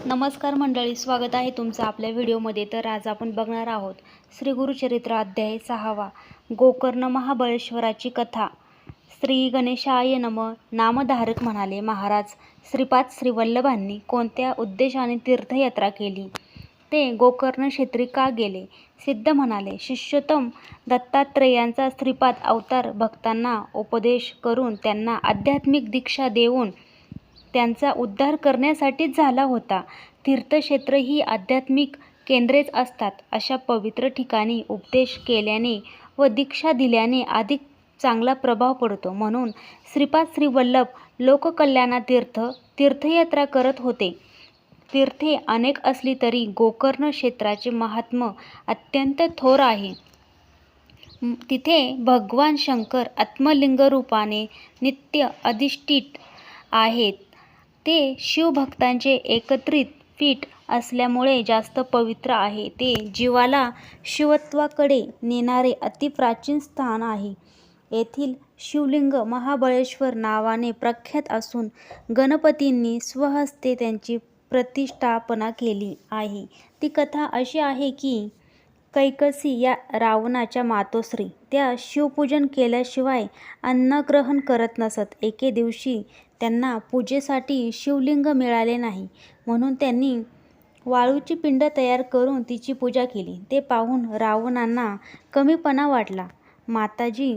नमस्कार मंडळी, स्वागत आहे तुमचं आपल्या व्हिडिओमध्ये. तर आज आपण बघणार आहोत श्री गुरुचरित्र अध्याय 6 गोकर्ण महाबळेश्वराची कथा. श्री गणेशाय नम. नामधारक म्हणाले, महाराज श्रीपाद श्रीवल्लभांनी कोणत्या उद्देशाने तीर्थयात्रा केली, ते गोकर्ण क्षेत्री का गेले? सिद्ध म्हणाले, शिष्योत्तम दत्तात्रेयांचा श्रीपाद अवतार भक्तांना उपदेश करून त्यांना आध्यात्मिक दीक्षा देऊन त्यांचा उद्धार करण्यासाठीच झाला होता. तीर्थक्षेत्र ही आध्यात्मिक केंद्रेच असतात. अशा पवित्र ठिकाणी उपदेश केल्याने व दीक्षा दिल्याने अधिक चांगला प्रभाव पडतो. म्हणून श्रीपाद श्रीवल्लभ लोककल्याणातीर्थ तीर्थयात्रा करत होते. तीर्थे अनेक असली तरी गोकर्ण क्षेत्राचे महात्म्य अत्यंत थोर आहे. तिथे भगवान शंकर आत्मलिंग रूपाने नित्य अधिष्ठित आहेत. ते शिवभक्तांचे एकत्रित पीठ असल्यामुळे जास्त पवित्र आहे. ते जीवाला शिवत्वाकडे नेणारे अतिप्राचीन स्थान आहे. येथील शिवलिंग महाबळेश्वर नावाने प्रख्यात असून गणपतींनी स्वहस्ते त्यांची प्रतिष्ठापना केली आहे. ती कथा अशी आहे की कैकसी या रावणाच्या मातोश्री त्या शिवपूजन केल्याशिवाय अन्न ग्रहण करत नसत. एके दिवशी त्यांना पूजेसाठी शिवलिंग मिळाले नाही, म्हणून त्यांनी वाळूची पिंड तयार करून तिची पूजा केली. ते पाहून रावणांना कमीपणा वाटला. माताजी,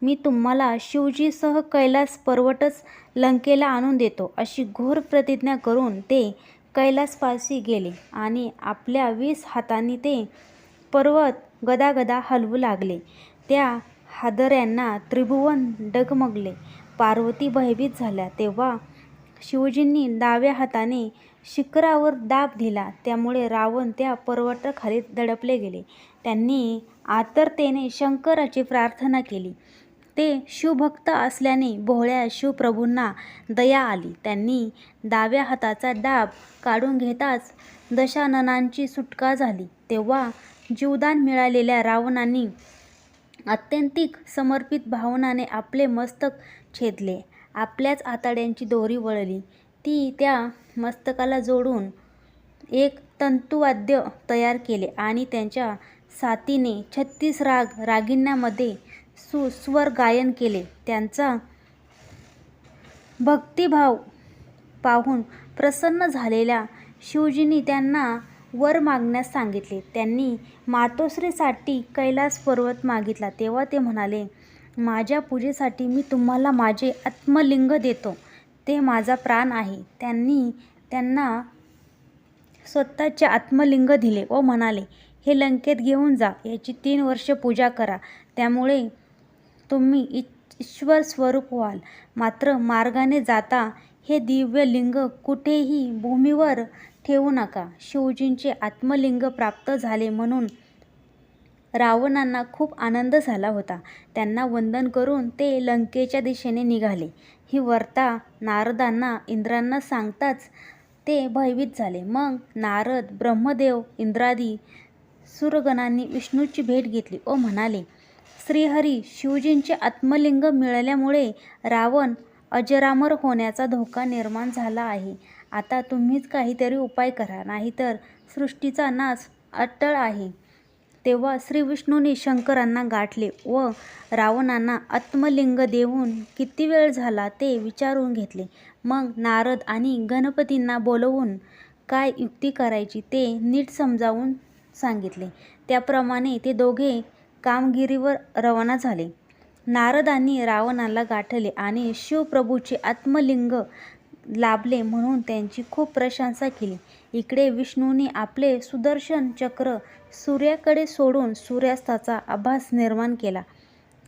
मी तुम्हाला शिवजीसह कैलास पर्वतच लंकेला आणून देतो, अशी घोर प्रतिज्ञा करून ते कैलासपाशी गेले आणि आपल्या 20 हातांनी ते पर्वत गदागदा हलवू लागले. त्या हादऱ्यांना त्रिभुवन डगमगले. पार्वती भयभीत झाल्या. तेव्हा शिवजींनी डाव्या हाताने शिखरावर दाब दिला. त्यामुळे रावण त्या पर्वताखाली दडपले गेले. त्यांनी आतुरतेने शंकराची प्रार्थना केली. ते शिवभक्त असल्याने भोळ्या शिवप्रभूंना दया आली. त्यांनी डाव्या हाताचा दाब काढून घेताच दशाननांची सुटका झाली. तेव्हा जीवदान मिळालेल्या रावणांनी आत्यंतिक समर्पित भावनाने आपले मस्तक छेदले. आपल्याच आतड्यांची दोरी वळली. ती त्या मस्तकाला जोडून एक तंतुवाद्य तयार केले आणि त्यांच्या साथीने 36 रागिण्यांमध्ये सुस्वर गायन केले. त्यांचा भक्तिभाव पाहून प्रसन्न झालेल्या शिवजींनी त्यांना वर मागण्यास सांगितले. त्यांनी मातोश्रीसाठी कैलास पर्वत मागितला. तेव्हा ते म्हणाले, माझ्या पूजेसाठी मी तुम्हाला माझे आत्मलिंग देतो. ते माझा प्राण आहे. त्यांनी त्यांना स्वतःचे आत्मलिंग दिले व म्हणाले, हे लंकेत घेऊन जा. याची 3 वर्षे पूजा करा. त्यामुळे तुम्ही ईश्वर स्वरूप व्हाल. मात्र मार्गाने जाता हे दिव्य लिंग कुठेही भूमीवर ठेवू नका. शिवजींचे आत्मलिंग प्राप्त झाले म्हणून रावणांना खूप आनंद झाला होता. त्यांना वंदन करून ते लंकेच्या दिशेने निघाले. ही वार्ता नारदांना इंद्रांना सांगताच ते भयभीत झाले. मग नारद, ब्रह्मदेव, इंद्रादी सुरगणांनी विष्णूची भेट घेतली व म्हणाले, श्रीहरी, शिवजींचे आत्मलिंग मिळाल्यामुळे रावण अजरामर होण्याचा धोका निर्माण झाला आहे. आता तुम्हीच काहीतरी उपाय करा, नाहीतर सृष्टीचा नाश अटळ आहे. तेव्हा श्रीविष्णूंनी शंकरांना गाठले व रावणांना आत्मलिंग देऊन किती वेळ झाला ते विचारून घेतले. मग नारद आणि गणपतींना बोलवून काय युक्ती करायची ते नीट समजावून सांगितले. त्याप्रमाणे ते दोघे कामगिरीवर रवाना झाले. नारदांनी रावणाला गाठले आणि शिवप्रभूचे आत्मलिंग लाभले म्हणून त्यांची खूप प्रशंसा केली. इकडे विष्णूंनी आपले सुदर्शन चक्र सूर्याकडे सोडून सूर्यास्ताचा आभास निर्माण केला.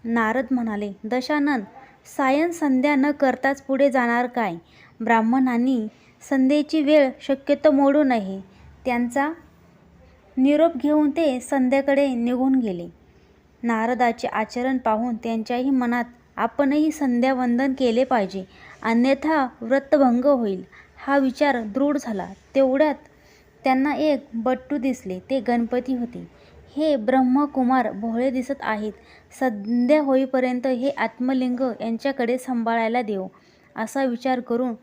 नारद म्हणाले, दशानन, सायं संध्या न करताच पुढे जाणार काय? ब्राह्मणांनी संध्येची वेळ शक्यतो मोडू नये. त्यांचा निरोप घेऊन ते संध्याकडे निघून गेले. नारदाचे आचरण पाहून त्यांच्याही मनात आपणही संध्यावंदन केले पाहिजे, अन्यथा व्रतभंग होईल, हा विचार दृढ झाला. तेवढ्यात त्यांना एक बट्टू दिसले. ते गणपती होते. हे ब्रह्मकुमार भोळे दिसत आहेत. संध्या होईपर्यंत हे आत्मलिंग यांच्याकडे सांभाळायला देऊ, असा विचार करून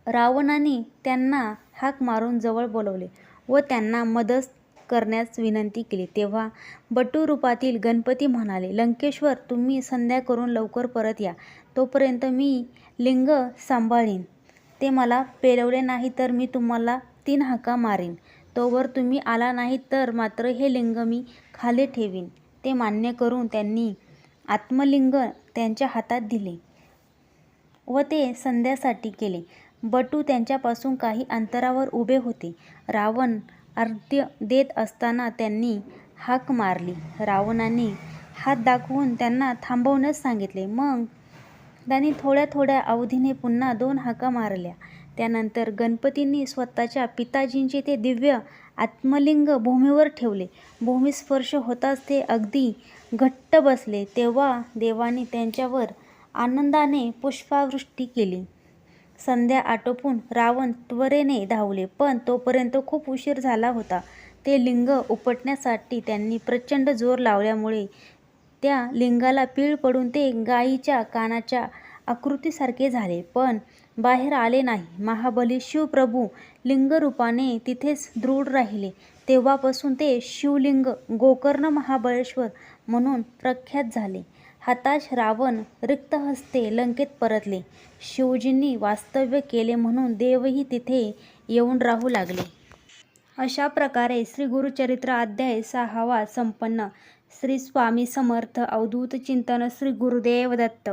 रावणाने त्यांना हाक मारून जवळ बोलवले व त्यांना मदत करण्यास विनंती केली. तेव्हा बटू रूपातील गणपती म्हणाले, लंकेश्वर, तुम्ही संध्या करून लवकर परत या. तोपर्यंत मी लिंग सांभाळीन. ते मला पेलवले नाही तर मी तुम्हाला 3 हाका मारीन. तोवर तुम्ही आला नाही तर मात्र हे लिंग मी खाली ठेवीन. ते मान्य करून त्यांनी आत्मलिंग त्यांच्या हातात दिले व ते संध्यासाठी केले. बटू त्यांच्यापासून काही अंतरावर उभे होते. रावण अर्घ्य देत असताना त्यांनी हाक मारली. रावणाने हात दाखवून त्यांना थांबवण्यास सांगितले. मग त्यांनी थोड्या थोड्या अवधीने पुन्हा 2 हाका मारल्या. त्यानंतर गणपतींनी स्वतःच्या पिताजींचे ते दिव्य आत्मलिंग भूमीवर ठेवले. भूमी स्पर्श होताच ते अगदी घट्ट बसले. तेव्हा देवाने त्यांच्यावर आनंदाने पुष्पवृष्टी केली. संध्या आटोपून रावण त्वरेने धावले, पण तोपर्यंत खूप उशीर झाला होता. ते लिंग उपटण्यासाठी त्यांनी प्रचंड जोर लावल्यामुळे त्या लिंगाला पीळ पडून ते गायीच्या कानाच्या आकृतीसारखे झाले, पण बाहेर आले नाही. महाबली शिवप्रभू लिंगरूपाने तिथेच दृढ राहिले. तेव्हापासून ते शिवलिंग गोकर्ण महाबळेश्वर म्हणून प्रख्यात झाले. हताश रावण रिक्त हस्ते लंकेत परतले. शिवजींनी वास्तव्य केले म्हणून देवही तिथे येऊन राहू लागले. अशा प्रकारे श्री गुरुचरित्र अध्याय 6वा संपन्न. श्री स्वामी समर्थ. अवधूत चिंतन. श्री गुरुदेव दत्त.